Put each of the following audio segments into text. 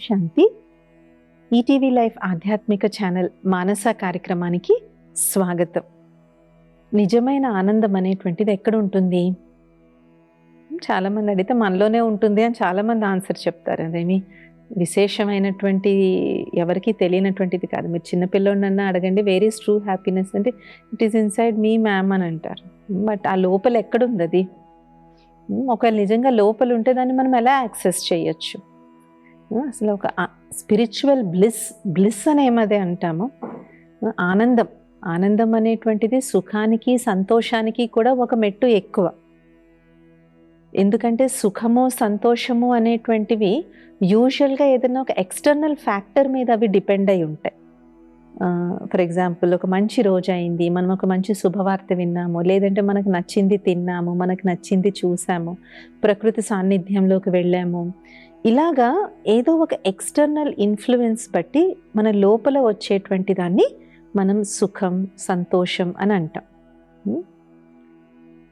శాంతి. ETV life ఆధ్యాత్మిక channel మానస కార్యక్రమానికి స్వాగతం. నిజమైన ఆనందం అనేటువంటిది ఎక్కడ ఉంటుంది? చాలామంది అడిగితే మనలోనే ఉంటుంది అని చాలామంది ఆన్సర్ చెప్తారు. అదేమి విశేషమైనటువంటి ఎవరికి తెలియనటువంటిది కాదు. మీరు చిన్నపిల్లోడినన్నా అడగండి, వేర్ ఈజ్ ట్రూ హ్యాపీనెస్ అంటే it is inside me ma'am అని అంటారు. బట్ ఆ లోపల ఎక్కడుంది అది? ఒకవేళ నిజంగా లోపల ఉంటే దాన్ని మనం ఎలా యాక్సెస్ చేయొచ్చు? అసలు ఒక స్పిరిచువల్ బ్లిస్ అని ఏమదే అంటామో, ఆనందం అనేటువంటిది సుఖానికి సంతోషానికి కూడా ఒక మెట్టు ఎక్కువ. ఎందుకంటే సుఖము సంతోషము అనేటువంటివి యూజువల్గా ఏదైనా ఒక ఎక్స్టర్నల్ ఫ్యాక్టర్ మీద అవి డిపెండ్ అయి ఉంటాయి. ఫర్ ఎగ్జాంపుల్, ఒక మంచి రోజు అయింది, మనం ఒక మంచి శుభవార్త విన్నాము, లేదంటే మనకు నచ్చింది తిన్నాము, మనకు నచ్చింది చూసాము, ప్రకృతి సాన్నిధ్యంలోకి వెళ్ళాము. ఇలాగా ఏదో ఒక ఎక్స్టర్నల్ ఇన్ఫ్లుయెన్స్ బట్టి మన లోపల వచ్చేటువంటి దాన్ని మనం సుఖం సంతోషం అని అంటాం.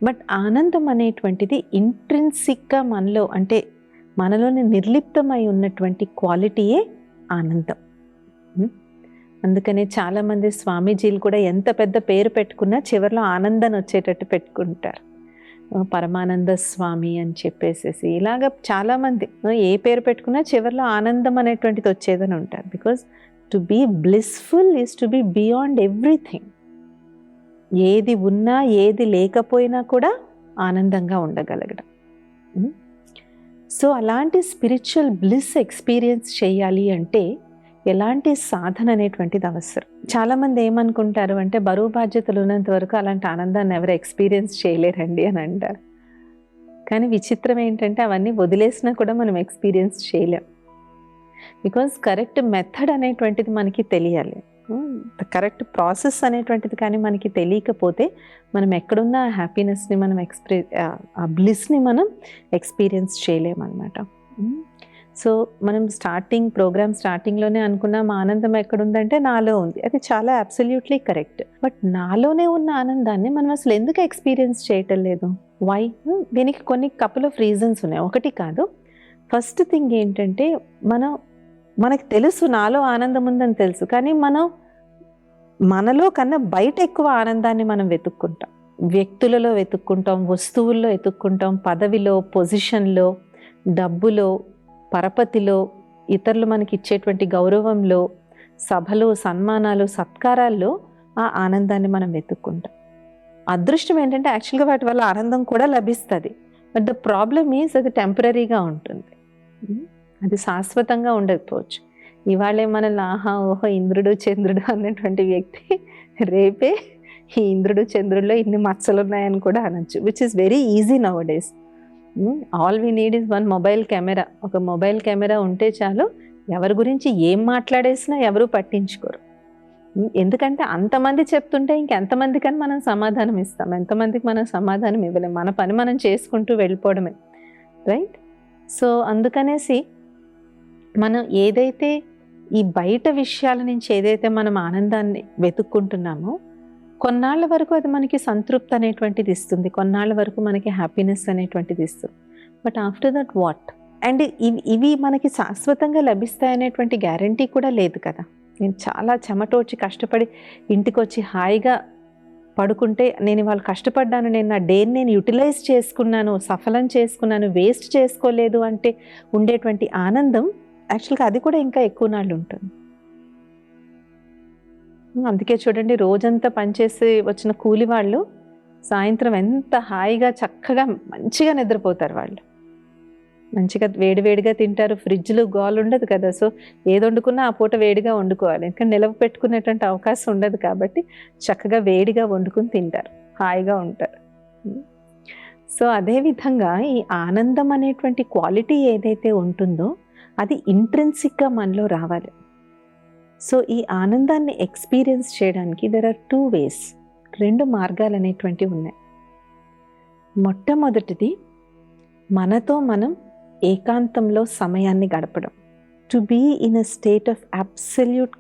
బట్ ఆనందం అనేటువంటిది ఇంట్రిన్సిక్గా మనలో, అంటే మనలోని నిర్లిప్తమై ఉన్నటువంటి క్వాలిటీయే ఆనందం. అందుకనే చాలామంది స్వామీజీలు కూడా ఎంత పెద్ద పేరు పెట్టుకున్నా చివరిలో ఆనందాన్ని వచ్చేటట్టు పెట్టుకుంటారు. పరమానంద స్వామి అని చెప్పేసేసి ఇలాగ చాలామంది ఏ పేరు పెట్టుకున్నా చివరిలో ఆనందం అనేటువంటిది వచ్చేదని ఉంటారు. Because to be blissful is to be beyond everything. ఏది ఉన్నా ఏది లేకపోయినా కూడా ఆనందంగా ఉండగలగడం. సో అలాంటి స్పిరిచువల్ బ్లిస్ ఎక్స్పీరియన్స్ చేయాలి అంటే ఎలాంటి సాధన అనేటువంటిది అవసరం. చాలామంది ఏమనుకుంటారు అంటే, బరువు బాధ్యతలు ఉన్నంత వరకు అలాంటి ఆనందాన్ని ఎవరు ఎక్స్పీరియన్స్ చేయలేరండి అని అంటారు. కానీ విచిత్రం ఏంటంటే అవన్నీ వదిలేసినా కూడా మనం ఎక్స్పీరియన్స్ చేయలేం. బికాజ్ కరెక్ట్ మెథడ్ అనేటువంటిది మనకి తెలియాలి. కరెక్ట్ ప్రాసెస్ అనేటువంటిది కానీ మనకి తెలియకపోతే మనం ఎక్కడున్న హ్యాపీనెస్ని మనం ఆ బ్లిస్ని మనం ఎక్స్పీరియన్స్ చేయలేమన్నమాట. సో మనం ప్రోగ్రామ్ స్టార్టింగ్లోనే అనుకున్నాం ఆనందం ఎక్కడుందంటే నాలో ఉంది. అది చాలా అబ్సల్యూట్లీ కరెక్ట్. బట్ నాలోనే ఉన్న ఆనందాన్ని మనం అసలు ఎందుకు ఎక్స్పీరియన్స్ చేయటం లేదు? వై? దీనికి కొన్ని కపుల్ ఆఫ్ రీజన్స్ ఉన్నాయి, ఒకటి కాదు. ఫస్ట్ థింగ్ ఏంటంటే, మనకు తెలుసు నాలో ఆనందం ఉందని తెలుసు, కానీ మనలో కన్నా బయట ఎక్కువ ఆనందాన్ని మనం వెతుక్కుంటాం. వ్యక్తులలో వెతుక్కుంటాం, వస్తువుల్లో వెతుక్కుంటాం, పదవిలో, పొజిషన్లో, డబ్బులో, పరపతిలో, ఇతరులు మనకి ఇచ్చేటువంటి గౌరవంలో, సభలో, సన్మానాలు, సత్కారాల్లో ఆ ఆనందాన్ని మనం వెతుక్కుంటాం. అదృష్టం ఏంటంటే యాక్చువల్గా వాటి వల్ల ఆనందం కూడా లభిస్తుంది. బట్ ద ప్రాబ్లమ్ ఈజ్ అది టెంపరీగా ఉంటుంది, అది శాశ్వతంగా ఉండకపోవచ్చు. ఇవాళే మనల్ని ఆహా ఓహో ఇంద్రుడు చంద్రుడు అన్నటువంటి వ్యక్తి రేపే ఈ ఇంద్రుడు చంద్రుడిలో ఇన్ని మచ్చలు ఉన్నాయని కూడా అనొచ్చు, which is very easy now days. All we need is one mobile camera. ఒక మొబైల్ కెమెరా ఉంటే చాలు, ఎవరి గురించి ఏం మాట్లాడేసినా ఎవరు పట్టించుకోరు. ఎందుకంటే అంతమంది చెప్తుంటే ఇంకెంతమందికని మనం సమాధానం ఇస్తాం, ఎంతమందికి మనం సమాధానం ఇవ్వలేం. మన పని మనం చేసుకుంటూ వెళ్ళిపోవడమే, రైట్? సో అందుకనేసి మనం ఏదైతే ఈ బయట విషయాల నుంచి ఏదైతే మనం ఆనందాన్ని వెతుక్కుంటున్నామో, కొన్నాళ్ళ వరకు అది మనకి సంతృప్తి అనేటువంటిది ఇస్తుంది, కొన్నాళ్ళ వరకు మనకి హ్యాపీనెస్ అనేటువంటిది ఇస్తుంది. But after that what? And ఇవి మనకి శాశ్వతంగా లభిస్తాయనేటువంటి గ్యారంటీ కూడా లేదు కదా. నేను చాలా చెమటోడ్చి కష్టపడి ఇంటికి వచ్చి హాయిగా పడుకుంటే, నేను ఇవాళ కష్టపడ్డాను, నేను నా డేని నేను యూటిలైజ్ చేసుకున్నాను, సఫలం చేసుకున్నాను, వేస్ట్ చేసుకోలేదు అంటే ఉండేటువంటి ఆనందం యాక్చువల్గా అది కూడా ఇంకా ఎక్కువ నాళ్ళు ఉంటుంది. అందుకే చూడండి, రోజంతా పనిచేసి వచ్చిన కూలి వాళ్ళు సాయంత్రం ఎంత హాయిగా చక్కగా మంచిగా నిద్రపోతారు. వాళ్ళు మంచిగా వేడివేడిగా తింటారు, ఫ్రిడ్జ్లో గోలు ఉండదు కదా. సో ఏది వండుకున్నా ఆ పూట వేడిగా వండుకోవాలి, ఎందుకంటే నిలవ పెట్టుకునేటువంటి అవకాశం ఉండదు కాబట్టి చక్కగా వేడిగా వండుకుని తింటారు, హాయిగా ఉంటారు. సో అదేవిధంగా ఈ ఆనందం అనేటువంటి క్వాలిటీ ఏదైతే ఉంటుందో అది ఇంట్రిన్సిక్గా మనలో రావాలి. సో ఈ ఆనందాన్ని ఎక్స్పీరియన్స్ చేయడానికి దెర్ ఆర్ 2 ways, 2 మార్గాలు అనేటువంటివి ఉన్నాయి. మొట్టమొదటిది, మనతో మనం ఏకాంతంలో సమయాన్ని గడపడం. To be in a state of absolute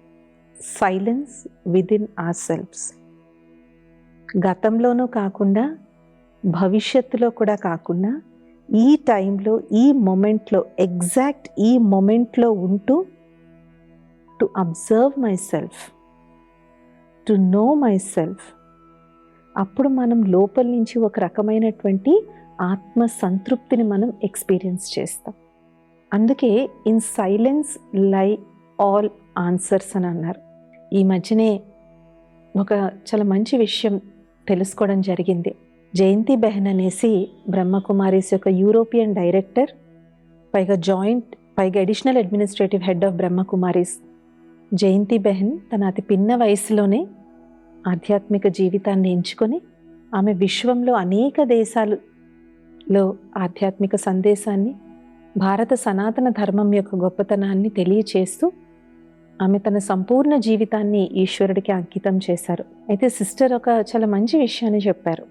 silence within our selfs. గతంలోనూ కాకుండా భవిష్యత్తులో కూడా కాకుండా ఈ టైంలో, ఈ మొమెంట్లో, ఎగ్జాక్ట్ ఈ మొమెంట్లో ఉంటూ to observe my self, to know my self. అప్పుడు మనం లోపల నుంచి ఒక రకమైనటువంటి ఆత్మ సంతృప్తిని మనం ఎక్స్పీరియన్స్ చేస్తాం. అందుకే ఇన్ సైలెన్స్ లై ఆల్ ఆన్సర్స్ అని అన్నారు. ఈ మధ్యనే ఒక చాలా మంచి విషయం తెలుసుకోవడం జరిగింది. జయంతి బెహన్ అనేసి బ్రహ్మకుమారీస్ యొక్క యూరోపియన్ డైరెక్టర్, పైగా additional administrative head of Brahma Kumaris Jayanti బెహన్ తన అతి పిన్న వయసులోనే ఆధ్యాత్మిక జీవితాన్ని ఎంచుకొని ఆమె విశ్వంలో అనేక దేశాలలో ఆధ్యాత్మిక సందేశాన్ని, భారత సనాతన ధర్మం యొక్క గొప్పతనాన్ని తెలియచేస్తూ ఆమె తన సంపూర్ణ జీవితాన్ని ఈశ్వరుడికి అంకితం చేశారు. అయితే సిస్టర్ ఒక చాలా మంచి విషయాన్ని చెప్పారు.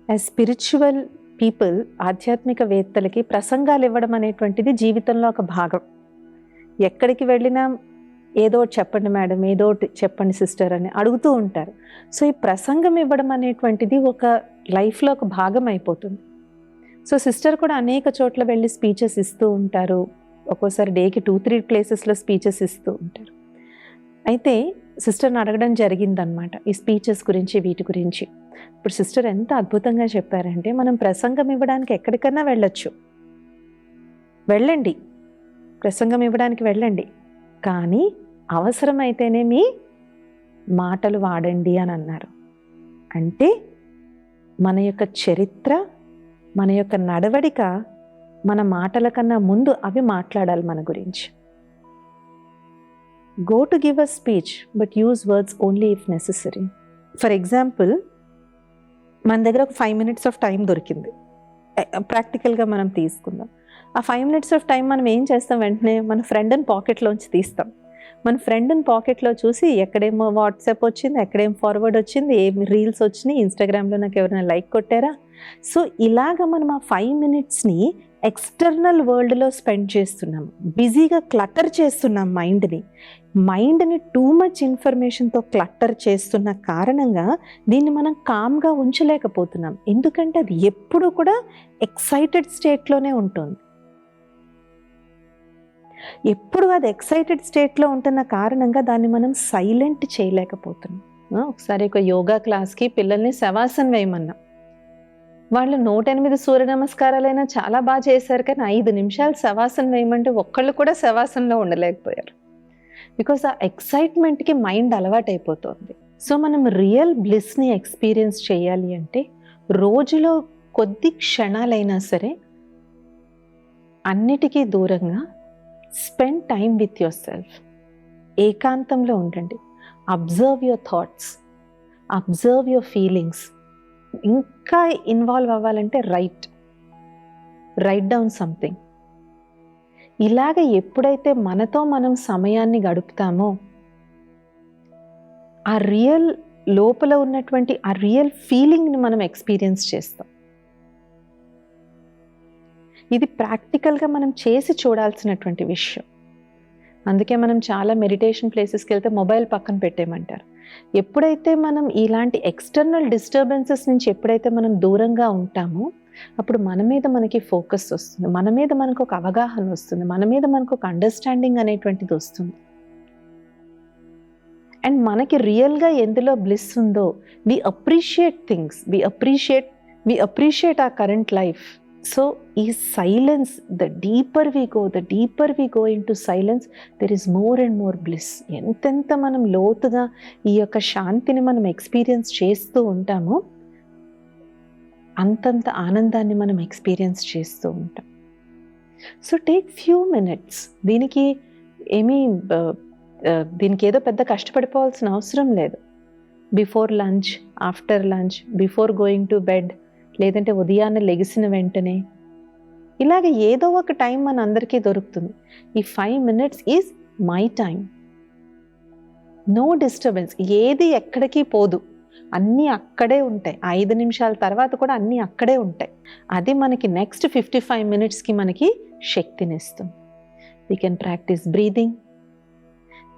యాజ్ స్పిరిచువల్ పీపుల్, ఆధ్యాత్మిక వేత్తలకి ప్రసంగాలు ఇవ్వడం అనేటువంటిది జీవితంలో ఒక భాగం. ఎక్కడికి వెళ్ళినా ఏదో ఒకటి చెప్పండి మేడం, ఏదో ఒకటి చెప్పండి సిస్టర్ అని అడుగుతూ ఉంటారు. సో ఈ ప్రసంగం ఇవ్వడం అనేటువంటిది ఒక లైఫ్లో ఒక భాగం అయిపోతుంది. సో సిస్టర్ కూడా అనేక చోట్ల వెళ్ళి స్పీచెస్ ఇస్తూ ఉంటారు. ఒక్కోసారి డేకి 2-3 ప్లేసెస్లో స్పీచెస్ ఇస్తూ ఉంటారు. అయితే సిస్టర్ని అడగడం జరిగిందనమాట ఈ స్పీచెస్ గురించి, వీటి గురించి. ఇప్పుడు సిస్టర్ ఎంత అద్భుతంగా చెప్పారంటే, మనం ప్రసంగం ఇవ్వడానికి ఎక్కడికన్నా వెళ్ళొచ్చు, వెళ్ళండి, ప్రసంగం ఇవ్వడానికి వెళ్ళండి, కానీ అవసరమైతేనే మీ మాటలు వాడండి అని అన్నారు. అంటే మన యొక్క చరిత్ర, మన యొక్క నడవడిక మన మాటల కన్నా ముందు అవి మాట్లాడాలి మన గురించి. Go to give a speech but use words only if necessary. For example, మన దగ్గర ఒక 5 minutes ఆఫ్ టైం దొరికింది, ప్రాక్టికల్గా మనం తీసుకుందాం. ఆ 5 minutes ఆఫ్ టైం మనం ఏం చేస్తాం, వెంటనే మన ఫ్రెండ్ని పాకెట్లోంచి తీస్తాం. మన ఫ్రెండ్ని పాకెట్లో చూసి ఎక్కడేమో వాట్సాప్ వచ్చింది, ఎక్కడేం ఫార్వర్డ్ వచ్చింది, ఏం రీల్స్ వచ్చినాయి, ఇన్స్టాగ్రామ్లో నాకు ఎవరైనా లైక్ కొట్టారా. సో ఇలాగ మనం ఆ 5 minutesని ఎక్స్టర్నల్ వరల్డ్లో స్పెండ్ చేస్తున్నాం, బిజీగా క్లటర్ చేస్తున్నాం మైండ్ని టూ మచ్ ఇన్ఫర్మేషన్తో క్లటర్ చేస్తున్న కారణంగా దీన్ని మనం కామ్గా ఉంచలేకపోతున్నాం. ఎందుకంటే అది ఎప్పుడు కూడా ఎక్సైటెడ్ స్టేట్లోనే ఉంటుంది. ఎప్పుడు అది ఎక్సైటెడ్ స్టేట్లో ఉంటున్న కారణంగా దాన్ని మనం సైలెంట్ చేయలేకపోతున్నాం. ఒకసారి ఒక యోగా క్లాస్కి పిల్లల్ని శవాసనం వేయమన్నాం. వాళ్ళు 108 సూర్య నమస్కారాలైనా చాలా బాగా చేశారు, కానీ 5 నిమిషాలు శవాసనం వేయమంటే ఒక్కళ్ళు కూడా శవాసనంలో ఉండలేకపోయారు. బికాస్ ఆ ఎక్సైట్మెంట్కి మైండ్ అలవాటు అయిపోతుంది. సో మనం రియల్ బ్లిస్ని ఎక్స్పీరియన్స్ చేయాలి అంటే రోజులో కొద్ది క్షణాలైనా సరే అన్నిటికీ దూరంగా spend time with your self. ఏకాంతంలో ఉండండి. Observe your thoughts, observe your feelings. ఇంకా ఇన్వాల్వ్ అవ్వాలంటే రైట్ డౌన్ సంథింగ్. ఇలాగ ఎప్పుడైతే మనతో మనం సమయాన్ని గడుపుతామో ఆ రియల్ లోపల ఉన్నటువంటి ఆ రియల్ ఫీలింగ్ని మనం ఎక్స్పీరియన్స్ చేస్తాం. ఇది ప్రాక్టికల్గా మనం చేసి చూడాల్సినటువంటి విషయం. అందుకే మనం చాలా మెడిటేషన్ ప్లేసెస్కి వెళ్తే మొబైల్ పక్కన పెట్టేయమంటారు. ఎప్పుడైతే మనం ఇలాంటి ఎక్స్టర్నల్ డిస్టర్బెన్సెస్ నుంచి ఎప్పుడైతే మనం దూరంగా ఉంటామో అప్పుడు మన మీద మనకి ఫోకస్ వస్తుంది, మన మీద మనకు ఒక అవగాహన వస్తుంది, మన మీద మనకు ఒక అండర్స్టాండింగ్ అనేటువంటిది వస్తుంది. అండ్ మనకి రియల్గా ఎందులో బ్లిస్ ఉందో we appreciate things, we appreciate ఆ కరెంట్ లైఫ్. సో ఈ silence, the deeper we go into silence, there is more and more bliss. ఎంతెంత మనం లోతుగా ఈ యొక్క శాంతిని మనం ఎక్స్పీరియన్స్ చేస్తూ ఉంటామో అంతంత ఆనందాన్ని మనం ఎక్స్పీరియన్స్ చేస్తూ ఉంటాం. So take few minutes. దీనికి ఏదో పెద్ద కష్టపడిపోవాల్సిన అవసరం లేదు. Before lunch, after lunch, before going to bed, లేదంటే ఉదయాన్నే లెగిసిన వెంటనే, ఇలాగ ఏదో ఒక టైం మన అందరికీ దొరుకుతుంది. ఈ 5 minutes is my time. No disturbance. ఏది ఎక్కడికి పోదు, అన్నీ అక్కడే ఉంటాయి. 5 నిమిషాల తర్వాత కూడా అన్నీ అక్కడే ఉంటాయి. అది మనకి నెక్స్ట్ 55 minutesకి మనకి శక్తినిస్తుంది. We can practice breathing,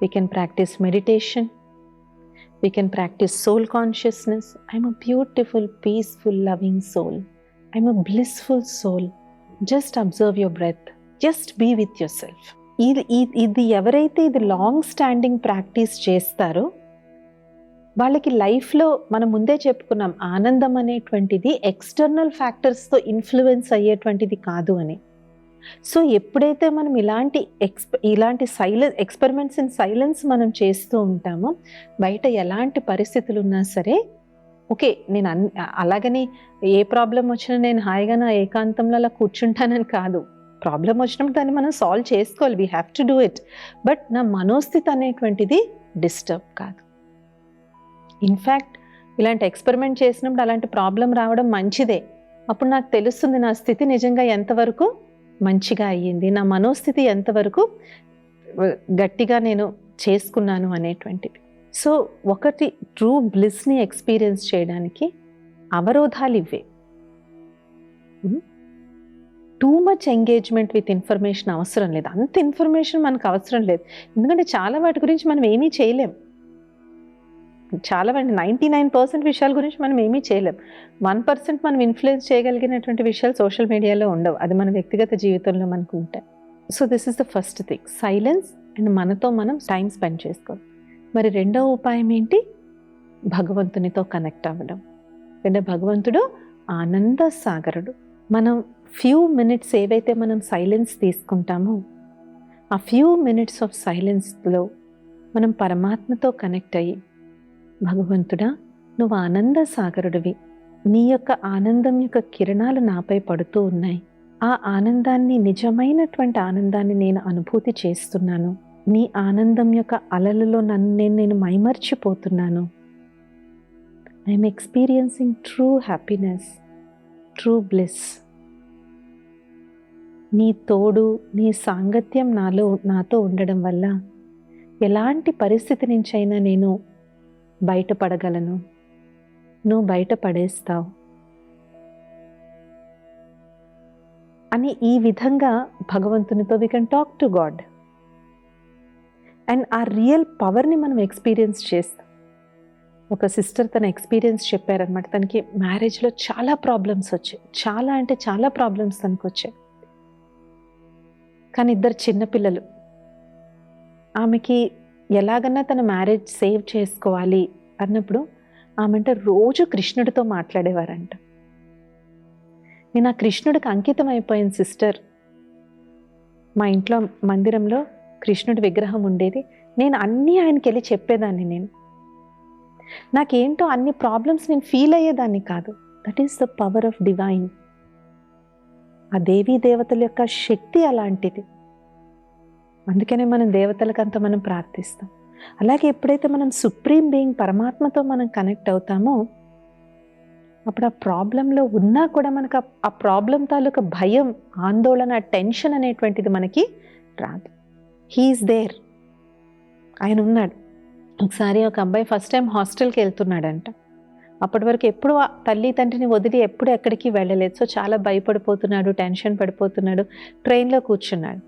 we can practice meditation, we can practice soul consciousness. I'm a beautiful, peaceful, loving soul. I'm a blissful soul, just observe your breath, just be with yourself. ఇది ఎవరైతే ఇది long standing practice చేస్తారో వాళ్ళకి లైఫ్లో మనం ముందే చెప్పుకున్నాం, ఆనందం అనేటువంటిది ఎక్స్టర్నల్ ఫ్యాక్టర్స్తో ఇన్ఫ్లుయెన్స్ అయ్యేటువంటిది కాదు అని. సో ఎప్పుడైతే మనం ఇలాంటి ఎక్స్పెరిమెంట్స్ ఇన్ సైలెన్స్ మనం చేస్తూ ఉంటామో, బయట ఎలాంటి పరిస్థితులు ఉన్నా సరే, ఓకే నేను అలాగని ఏ ప్రాబ్లం వచ్చినా నేను హాయిగా నా ఏకాంతంలో అలా కూర్చుంటానని కాదు. ప్రాబ్లం వచ్చినప్పుడు దాన్ని మనం సాల్వ్ చేసుకోవాలి, we have to do it. But నా మనోస్థితి అనేటువంటిది డిస్టర్బ్ కాదు. ఇన్ఫ్యాక్ట్ ఇలాంటి ఎక్స్పెరిమెంట్ చేసినప్పుడు అలాంటి ప్రాబ్లం రావడం మంచిదే. అప్పుడు నాకు తెలుస్తుంది నా స్థితి నిజంగా ఎంతవరకు మంచిగా అయ్యింది, నా మనోస్థితి ఎంతవరకు గట్టిగా నేను చేసుకున్నాను అనేటువంటిది. సో ఒకటి ట్రూ బ్లిస్ని ఎక్స్పీరియన్స్ చేయడానికి అవరోధాలు ఇవే. Too much engagement with information అవసరం లేదు, అంత ఇన్ఫర్మేషన్ మనకు అవసరం లేదు. ఎందుకంటే చాలా వాటి గురించి మనం ఏమీ చేయలేం. చాలా 99% విషయాల గురించి మనం ఏమీ చేయలేం. 1% మనం ఇన్ఫ్లుయెన్స్ చేయగలిగినటువంటి విషయాలు సోషల్ మీడియాలో ఉండవు, అది మన వ్యక్తిగత జీవితంలో మనకు ఉంటాయి. So this is the first thing, silence and మనతో మనం టైం స్పెండ్ చేసుకోవాలి. మరి రెండవ ఉపాయం ఏంటి? భగవంతునితో కనెక్ట్ అవ్వడం. అంటే భగవంతుడు ఆనంద సాగరుడు. మనం ఫ్యూ మినిట్స్ ఏవైతే మనం సైలెన్స్ తీసుకుంటామో, ఆ ఫ్యూ మినిట్స్ ఆఫ్ సైలెన్స్లో మనం పరమాత్మతో కనెక్ట్ అయ్యి, భగవంతుడా నువ్వు ఆనంద సాగరుడివి, నీ యొక్క ఆనందం యొక్క కిరణాలు నాపై పడుతూ ఉన్నాయి, ఆ ఆనందాన్ని, నిజమైనటువంటి ఆనందాన్ని నేను అనుభూతి చేస్తున్నాను, నీ ఆనందం యొక్క అలలలో నేను మైమర్చిపోతున్నాను. I'm experiencing true happiness, true bliss. నీ తోడు, నీ సాంగత్యం నాతో ఉండడం వల్ల ఎలాంటి పరిస్థితి నుంచైనా నేను బయటపడగలను, నువ్వు బయటపడేస్తావు అని ఈ విధంగా భగవంతునితో we can talk to God. And ఆ రియల్ పవర్ని మనం ఎక్స్పీరియన్స్ చేస్తాం. ఒక సిస్టర్ తన ఎక్స్పీరియన్స్ చెప్పారనమాట. తనకి మ్యారేజ్లో చాలా ప్రాబ్లమ్స్ వచ్చాయి, చాలా అంటే చాలా ప్రాబ్లమ్స్ తనకు వచ్చాయి. కానీ 2 చిన్నపిల్లలు. ఆమెకి ఎలాగన్నా తన మ్యారేజ్ సేవ్ చేసుకోవాలి అన్నప్పుడు ఆమెంట రోజు కృష్ణుడితో మాట్లాడేవారంట. నేను ఆ కృష్ణుడికి అంకితం అయిపోయాను సిస్టర్. మా ఇంట్లో మందిరంలో కృష్ణుడి విగ్రహం ఉండేది, నేను అన్నీ ఆయనకి వెళ్ళి చెప్పేదాన్ని. నాకేంటో అన్ని ప్రాబ్లమ్స్ నేను ఫీల్ అయ్యేదాన్ని కాదు. That is the power of divine. ఆ దేవీ దేవతల యొక్క శక్తి అలాంటిది. అందుకనే మనం దేవతలకంతా మనం ప్రార్థిస్తాం. అలాగే ఎప్పుడైతే మనం సుప్రీం బీయింగ్ పరమాత్మతో మనం కనెక్ట్ అవుతామో, అప్పుడు ఆ ప్రాబ్లంలో ఉన్నా కూడా మనకు ఆ ప్రాబ్లం తాలూకా భయం, ఆందోళన, టెన్షన్ అనేటువంటిది మనకి రాదు. హీఈస్ దేర్, ఆయన ఉన్నాడు. ఒకసారి ఒక అబ్బాయి ఫస్ట్ టైం హాస్టల్కి వెళ్తున్నాడంట. అప్పటి వరకు ఎప్పుడు తల్లి తండ్రిని వదిలి ఎప్పుడు ఎక్కడికి వెళ్ళలేదు. సో చాలా భయపడిపోతున్నాడు, టెన్షన్ పడిపోతున్నాడు. ట్రైన్లో కూర్చున్నాడు.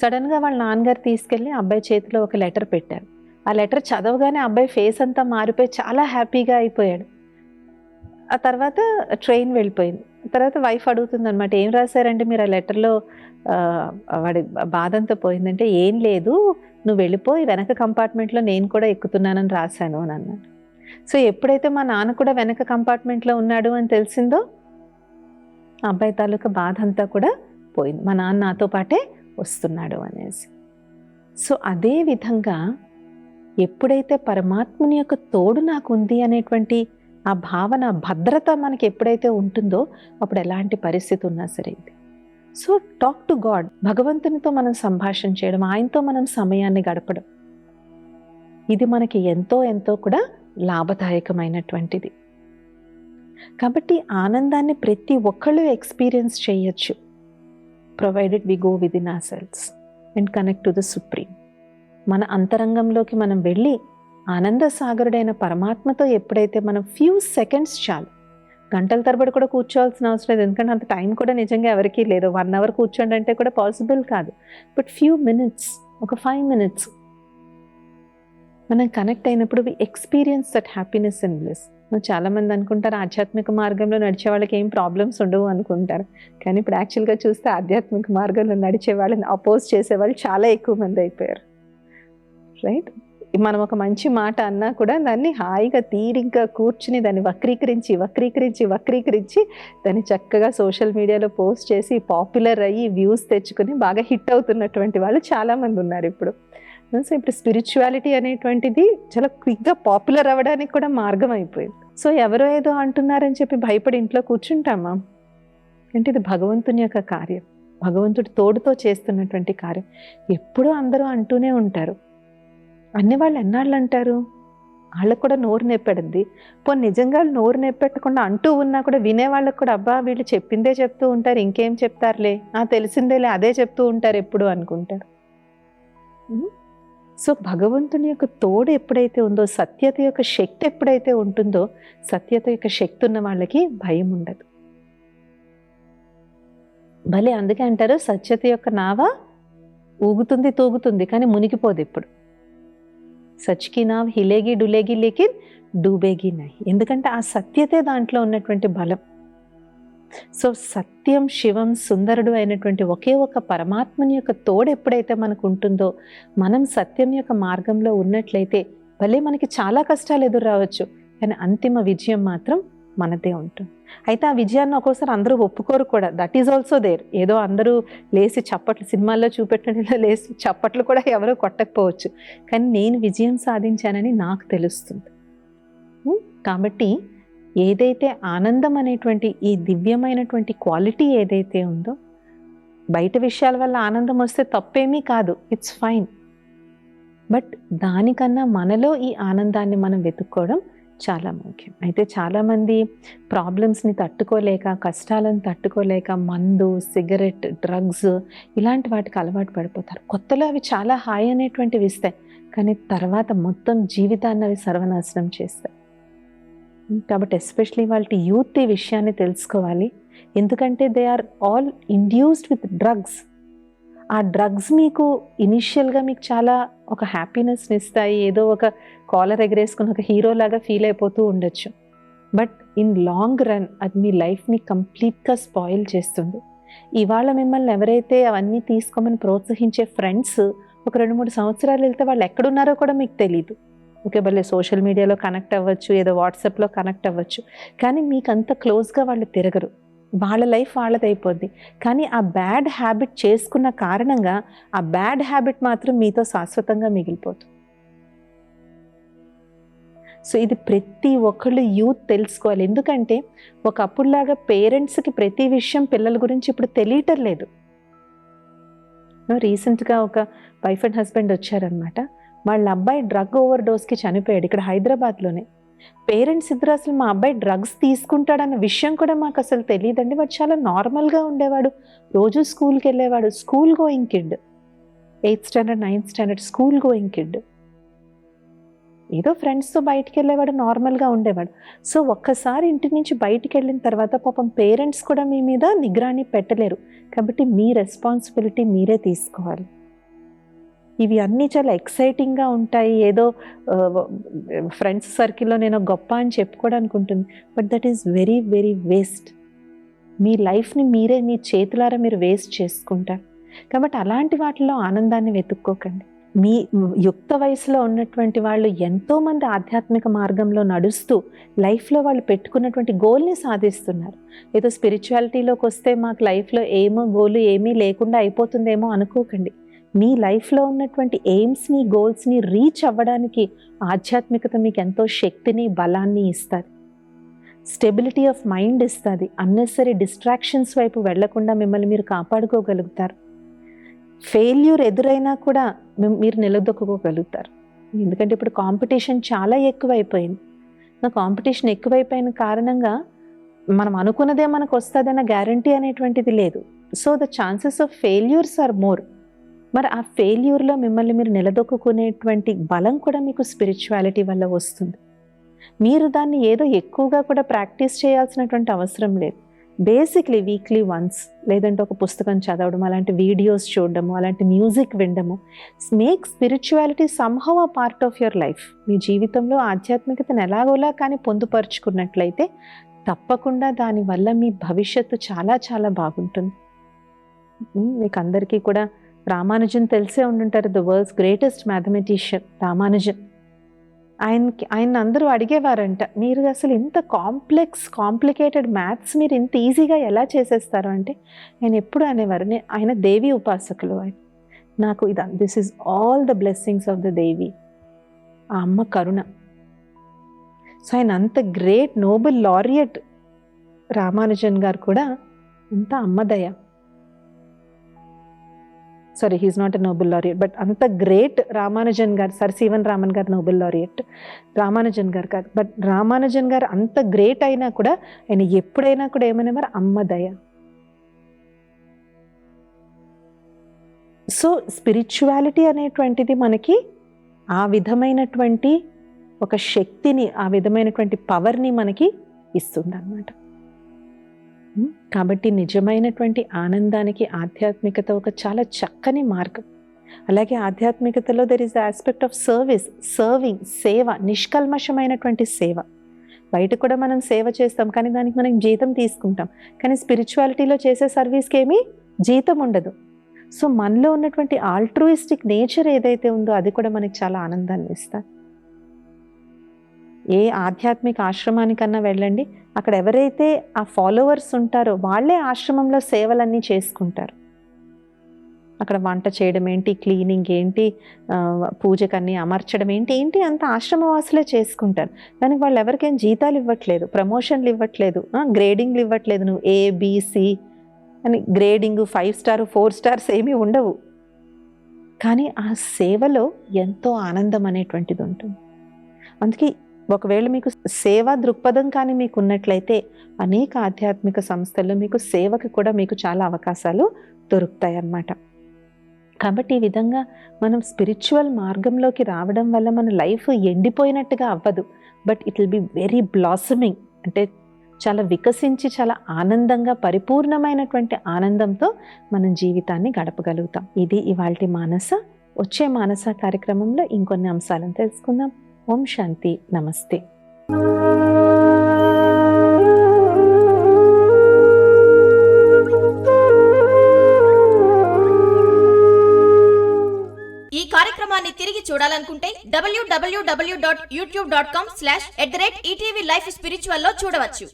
సడన్గా వాళ్ళ నాన్నగారు తీసుకెళ్ళి అబ్బాయి చేతిలో ఒక లెటర్ పెట్టారు. ఆ లెటర్ చదవగానే అబ్బాయి ఫేస్ అంతా మారిపోయి చాలా హ్యాపీగా అయిపోయాడు. ఆ తర్వాత ట్రైన్ వెళ్ళిపోయింది. తర్వాత వైఫ్ అడుగుతుంది అనమాట, ఏం రాశారంటే మీరు ఆ లెటర్లో? వాడి బాధ అంతా పోయిందంటే, ఏం లేదు, నువ్వు వెళ్ళిపోయి వెనక కంపార్ట్మెంట్లో నేను కూడా ఎక్కుతున్నానని రాశాను అని అన్నాడు. సో ఎప్పుడైతే మా నాన్న కూడా వెనక కంపార్ట్మెంట్లో ఉన్నాడు అని తెలిసిందో, అబ్బాయి తాలూకా బాధ అంతా కూడా పోయింది, మా నాన్న నాతో పాటే వస్తున్నాడు అనేసి. సో అదే విధంగా ఎప్పుడైతే పరమాత్ముని యొక్క తోడు నాకు ఉంది అనేటువంటి ఆ భావన, భద్రత మనకి ఎప్పుడైతే ఉంటుందో, అప్పుడు ఎలాంటి పరిస్థితి ఉన్నా సరే ఇది. సో టాక్ టు గాడ్, భగవంతునితో మనం సంభాషణ చేయడం, ఆయనతో మనం సమయాన్ని గడపడం, ఇది మనకి ఎంతో ఎంతో కూడా లాభదాయకమైనటువంటిది. కాబట్టి ఆనందాన్ని ప్రతి ఒక్కళ్ళు ఎక్స్పీరియన్స్ చేయొచ్చు, provided we go within our cells and connect to the supreme. మన అంతరంగంలోకి మనం వెళ్ళి ఆనంద సాగరుడైన పరమాత్మతో ఎప్పుడైతే మనం ఫ్యూ సెకండ్స్, చాలు, గంటల తరబడి కూడా కూర్చోవాల్సిన అవసరం లేదు. ఎందుకంటే అంత టైం కూడా నిజంగా ఎవరికీ లేదు. 1 hour కూర్చోండి అంటే కూడా పాసిబుల్ కాదు. బట్ ఫ్యూ మినిట్స్, ఒక 5 minutes మనం కనెక్ట్ అయినప్పుడు we experience that happiness and bliss. చాలామంది అనుకుంటారు ఆధ్యాత్మిక మార్గంలో నడిచే వాళ్ళకి ఏం ప్రాబ్లమ్స్ ఉండవు అనుకుంటారు. కానీ ఇప్పుడు యాక్చువల్‌గా చూస్తే ఆధ్యాత్మిక మార్గంలో నడిచే వాళ్ళని అపోజ్ చేసేవాళ్ళు చాలా ఎక్కువ మంది అయిపోయారు. రైట్? మనం ఒక మంచి మాట అన్నా కూడా దాన్ని హాయిగా తీరిగ్గా కూర్చుని దాన్ని వక్రీకరించి దాన్ని చక్కగా సోషల్ మీడియాలో పోస్ట్ చేసి పాపులర్ అయ్యి వ్యూస్ తెచ్చుకొని బాగా హిట్ అవుతున్నటువంటి వాళ్ళు చాలామంది ఉన్నారు ఇప్పుడు. సో ఇప్పుడు స్పిరిచువాలిటీ అనేటువంటిది చాలా క్విక్గా పాపులర్ అవ్వడానికి కూడా మార్గం అయిపోయింది. సో ఎవరో ఏదో అంటున్నారని చెప్పి భయపడి ఇంట్లో కూర్చుంటామా? అంటే ఇది భగవంతుని యొక్క కార్యం, భగవంతుడి తోడుతో చేస్తున్నటువంటి కార్యం. ఎప్పుడూ అందరూ అంటూనే ఉంటారు. అన్ని వాళ్ళు ఎన్నాళ్ళు అంటారు? వాళ్ళకు కూడా నోరు నొప్పెడుద్ది. పోనీ నిజంగా నోరు నొప్పెట్టకుండా అంటూ ఉన్నా కూడా వినేవాళ్ళకు కూడా అబ్బా వీళ్ళు చెప్పిందే చెప్తూ ఉంటారు, ఇంకేం చెప్తారులే, తెలిసిందేలే, అదే చెప్తూ ఉంటారు ఎప్పుడు అనుకుంటారు. సో భగవంతుని యొక్క తోడు ఎప్పుడైతే ఉందో, సత్యత యొక్క శక్తి ఎప్పుడైతే ఉంటుందో, సత్యత యొక్క శక్తి ఉన్న వాళ్ళకి భయం ఉండదు. భలే అందుకే అంటారు సత్యత యొక్క నావ ఊగుతుంది తూగుతుంది కానీ మునిగిపోదు ఎప్పుడు. సచ్ కి నావ్ హిలేగి డులేగి లేకిన్ డూబేగి నహి. ఎందుకంటే ఆ సత్యతే దాంట్లో ఉన్నటువంటి బలం. సో సత్యం, శివం, సుందరుడు అయినటువంటి ఒకే ఒక పరమాత్మని యొక్క తోడు ఎప్పుడైతే మనకు ఉంటుందో, మనం సత్యం యొక్క మార్గంలో ఉన్నట్లయితే భలే మనకి చాలా కష్టాలు ఎదురు రావచ్చు, కానీ అంతిమ విజయం మాత్రం మనదే ఉంటుంది. అయితే ఆ విజయాన్ని ఒక్కోసారి అందరూ ఒప్పుకోరు కూడా. That is also there. ఏదో అందరూ లేసి చప్పట్లు, సినిమాల్లో చూపెట్టిన లేసి చప్పట్లు కూడా ఎవరో కొట్టకపోవచ్చు, కానీ నేను విజయం సాధించానని నాకు తెలుస్తుంది. కాబట్టి ఏదైతే ఆనందం అనేటువంటి ఈ దివ్యమైనటువంటి క్వాలిటీ ఏదైతే ఉందో, బయట విషయాల వల్ల ఆనందం వస్తే తప్పేమీ కాదు, ఇట్స్ ఫైన్. బట్ దానికన్నా మనలో ఈ ఆనందాన్ని మనం వెతుక్కోవడం చాలా ముఖ్యం. అయితే చాలామంది ప్రాబ్లమ్స్ని తట్టుకోలేక, కష్టాలను తట్టుకోలేక మందు, సిగరెట్, డ్రగ్స్ ఇలాంటి వాటికి అలవాటు పడిపోతారు. కొత్తలో అవి చాలా హాయి అనేటువంటివి ఇస్తాయి, కానీ తర్వాత మొత్తం జీవితాన్ని అవి సర్వనాశనం చేస్తాయి. కాబట్టి ఎస్పెషలీ వాళ్ళ యూత్ ఈ విషయాన్ని తెలుసుకోవాలి. ఎందుకంటే they are all induced with drugs. ఆ డ్రగ్స్ మీకు ఇనిషియల్గా మీకు చాలా ఒక హ్యాపీనెస్ని ఇస్తాయి, ఏదో ఒక కాలర్ ఎగరేసుకుని ఒక హీరోలాగా ఫీల్ అయిపోతూ ఉండొచ్చు. బట్ ఇన్ లాంగ్ రన్ అది మీ లైఫ్ని కంప్లీట్గా స్పాయిల్ చేస్తుంది. ఇవాళ మిమ్మల్ని ఎవరైతే అవన్నీ తీసుకోమని ప్రోత్సహించే ఫ్రెండ్స్ ఒక 2-3 సంవత్సరాలు వెళ్తే వాళ్ళు ఎక్కడున్నారో కూడా మీకు తెలీదు. ఓకే, భలే సోషల్ మీడియాలో కనెక్ట్ అవ్వచ్చు, ఏదో వాట్సాప్లో కనెక్ట్ అవ్వచ్చు, కానీ మీకు అంత క్లోజ్గా వాళ్ళు తిరగరు. వాళ్ళ లైఫ్ వాళ్ళది అయిపోద్ది. కానీ ఆ బ్యాడ్ హ్యాబిట్ చేసుకున్న కారణంగా ఆ బ్యాడ్ హ్యాబిట్ మాత్రం మీతో శాశ్వతంగా మిగిలిపోతుంది. సో ఇది ప్రతి ఒక్కళ్ళు యూత్ తెలుసుకోవాలి. ఎందుకంటే ఒకప్పుడులాగా పేరెంట్స్కి ప్రతి విషయం పిల్లల గురించి ఇప్పుడు తెలియటం లేదు. రీసెంట్గా ఒక వైఫ్ అండ్ హస్బెండ్ వచ్చారనమాట. వాళ్ళ అబ్బాయి డ్రగ్ ఓవర్ డోస్కి చనిపోయాడు ఇక్కడ హైదరాబాద్లోనే. పేరెంట్స్ ఇద్దరు అసలు మా అబ్బాయి డ్రగ్స్ తీసుకుంటాడన్న విషయం కూడా మాకు అసలు తెలియదండి. వాడు చాలా నార్మల్గా ఉండేవాడు, రోజు స్కూల్కి వెళ్ళేవాడు, school going kid, 8th standard 9th standard school going kid. ఏదో ఫ్రెండ్స్తో బయటికి వెళ్ళేవాడు, నార్మల్గా ఉండేవాడు. సో ఒక్కసారి ఇంటి నుంచి బయటికి వెళ్ళిన తర్వాత పాపం పేరెంట్స్ కూడా మీ మీద నిగ్రహాన్ని పెట్టలేరు. కాబట్టి మీ రెస్పాన్సిబిలిటీ మీరే తీసుకోవాలి. ఇవి అన్నీ చాలా ఎక్సైటింగ్గా ఉంటాయి, ఏదో ఫ్రెండ్స్ సర్కిల్లో నేను గొప్ప అని చెప్పుకోవడానికి ఉంటుంది. But that is very very waste. మీ లైఫ్ని మీరే మీ చేతులారా మీరు వేస్ట్ చేసుకుంటారు. కాబట్టి అలాంటి వాటిలో ఆనందాన్ని వెతుక్కోకండి. మీ యుక్త వయసులో ఉన్నటువంటి వాళ్ళు ఎంతోమంది ఆధ్యాత్మిక మార్గంలో నడుస్తూ లైఫ్లో వాళ్ళు పెట్టుకున్నటువంటి గోల్ని సాధిస్తున్నారు. ఏదో స్పిరిచువాలిటీలోకి వస్తే మాకు లైఫ్లో ఏమో గోల్ ఏమీ లేకుండా అయిపోతుందేమో అనుకోకండి. మీ లైఫ్లో ఉన్నటువంటి ఎయిమ్స్ని, గోల్స్ని రీచ్ అవ్వడానికి ఆధ్యాత్మికత మీకు ఎంతో శక్తిని, బలాన్ని ఇస్తుంది, స్టెబిలిటీ ఆఫ్ మైండ్ ఇస్తుంది. అన్నెసరీ డిస్ట్రాక్షన్స్ వైపు వెళ్లకుండా మిమ్మల్ని మీరు కాపాడుకోగలుగుతారు. ఫెయిల్యూర్ ఎదురైనా కూడా మీరు నిలదొక్కుకోగలుగుతారు. ఎందుకంటే ఇప్పుడు కాంపిటీషన్ చాలా ఎక్కువైపోయింది. కాంపిటీషన్ ఎక్కువైపోయిన కారణంగా మనం అనుకున్నదే మనకు వస్తుందన్న గ్యారంటీ అనేటువంటిది లేదు. So the chances of failures are more. మరి ఆ ఫెయిల్యూర్లో మిమ్మల్ని మీరు నిలదొక్కునేటువంటి బలం కూడా మీకు స్పిరిచువాలిటీ వల్ల వస్తుంది. మీరు దాన్ని ఏదో ఎక్కువగా కూడా ప్రాక్టీస్ చేయాల్సినటువంటి అవసరం లేదు. బేసిక్లీ వీక్లీ వన్స్ లేదంటే ఒక పుస్తకం చదవడం, అలాంటి వీడియోస్ చూడడము, అలాంటి మ్యూజిక్ వినడము, make spirituality somehow a part of your life. మీ జీవితంలో ఆధ్యాత్మికతను ఎలాగోలా కానీ పొందుపరుచుకున్నట్లయితే తప్పకుండా దానివల్ల మీ భవిష్యత్తు చాలా చాలా బాగుంటుంది. మీకు అందరికీ కూడా రామానుజన్ తెలిసే ఉండుంటారు, the world's greatest mathematician Ramanujan. ఆయన అందరూ అడిగేవారంట, మీరు అసలు ఇంత కాంప్లికేటెడ్ మ్యాథ్స్ మీరు ఇంత ఈజీగా ఎలా చేసేస్తారు అంటే, ఆయన ఎప్పుడు అనేవారు, ఆయన దేవి ఉపాసకులు, నాకు this is all the blessings of the Devi, ఆ అమ్మ కరుణ. సో ఆయన అంత గ్రేట్ నోబెల్ లారియట్ రామానుజన్ గారు కూడా అంత అమ్మదయ. Sorry, he is not a Nobel laureate, but అంత గ్రేట్ రామానుజన్ గారు, సర్ సివన్ రామన్ గారు నోబెల్ లారియట్, రామానుజన్ గారు కాదు. బట్ రామానుజన్ గారు అంత గ్రేట్ అయినా కూడా ఆయన ఎప్పుడైనా కూడా ఏమనేవారు, అమ్మదయ. సో స్పిరిచువాలిటీ అనేటువంటిది మనకి ఆ విధమైనటువంటి ఒక శక్తిని, ఆ విధమైనటువంటి పవర్ని మనకి ఇస్తుంది అన్నమాట. కాబట్టి నిజమైనటువంటి ఆనందానికి ఆధ్యాత్మికత ఒక చాలా చక్కని మార్గం. అలాగే ఆధ్యాత్మికతలో there is the aspect of serving, సేవ, నిష్కల్మషమైనటువంటి సేవ. బయట కూడా మనం సేవ చేస్తాం, కానీ దానికి మనం జీతం తీసుకుంటాం. కానీ స్పిరిచువాలిటీలో చేసే సర్వీస్కి ఏమీ జీతం ఉండదు. సో మనలో ఉన్నటువంటి ఆల్ట్రూయిస్టిక్ నేచర్ ఏదైతే ఉందో అది కూడా మనకి చాలా ఆనందాన్ని ఇస్తుంది. ఏ ఆధ్యాత్మిక ఆశ్రమానికన్నా వెళ్ళండి, అక్కడ ఎవరైతే ఆ ఫాలోవర్స్ ఉంటారో వాళ్ళే ఆశ్రమంలో సేవలన్నీ చేసుకుంటారు. అక్కడ వంట చేయడం ఏంటి, క్లీనింగ్ ఏంటి, పూజకన్నీ అమర్చడం ఏంటి అంత ఆశ్రమవాసులే చేసుకుంటారు. దానికి వాళ్ళు ఎవరికైనా జీతాలు ఇవ్వట్లేదు, ప్రమోషన్లు ఇవ్వట్లేదు, గ్రేడింగ్లు ఇవ్వట్లేదు. నువ్వు ABC అని గ్రేడింగ్ 5 స్టార్ 4 స్టార్స్ ఏమీ ఉండవు. కానీ ఆ సేవలో ఎంతో ఆనందం అనేటువంటిది ఉంటుంది. అందుకే ఒకవేళ మీకు సేవా దృక్పథం కానీ మీకు ఉన్నట్లయితే అనేక ఆధ్యాత్మిక సంస్థల్లో మీకు సేవకి కూడా మీకు చాలా అవకాశాలు దొరుకుతాయి అన్నమాట. కాబట్టి ఈ విధంగా మనం స్పిరిచువల్ మార్గంలోకి రావడం వల్ల మన లైఫ్ ఎండిపోయినట్టుగా అవ్వదు, but it will be very blossoming, అంటే చాలా వికసించి చాలా ఆనందంగా పరిపూర్ణమైనటువంటి ఆనందంతో మనం జీవితాన్ని గడపగలుగుతాం. ఇది ఇవాల్టి మానస. వచ్చే మానస కార్యక్రమంలో ఇంకొన్ని అంశాలను తెలుసుకుందాం. ఓం శాంతి. నమస్తే. ఈ కార్యక్రమాన్ని తిరిగి చూడాలనుకుంటే www.youtube.com/@ETV Life Spiritual లో చూడవచ్చు.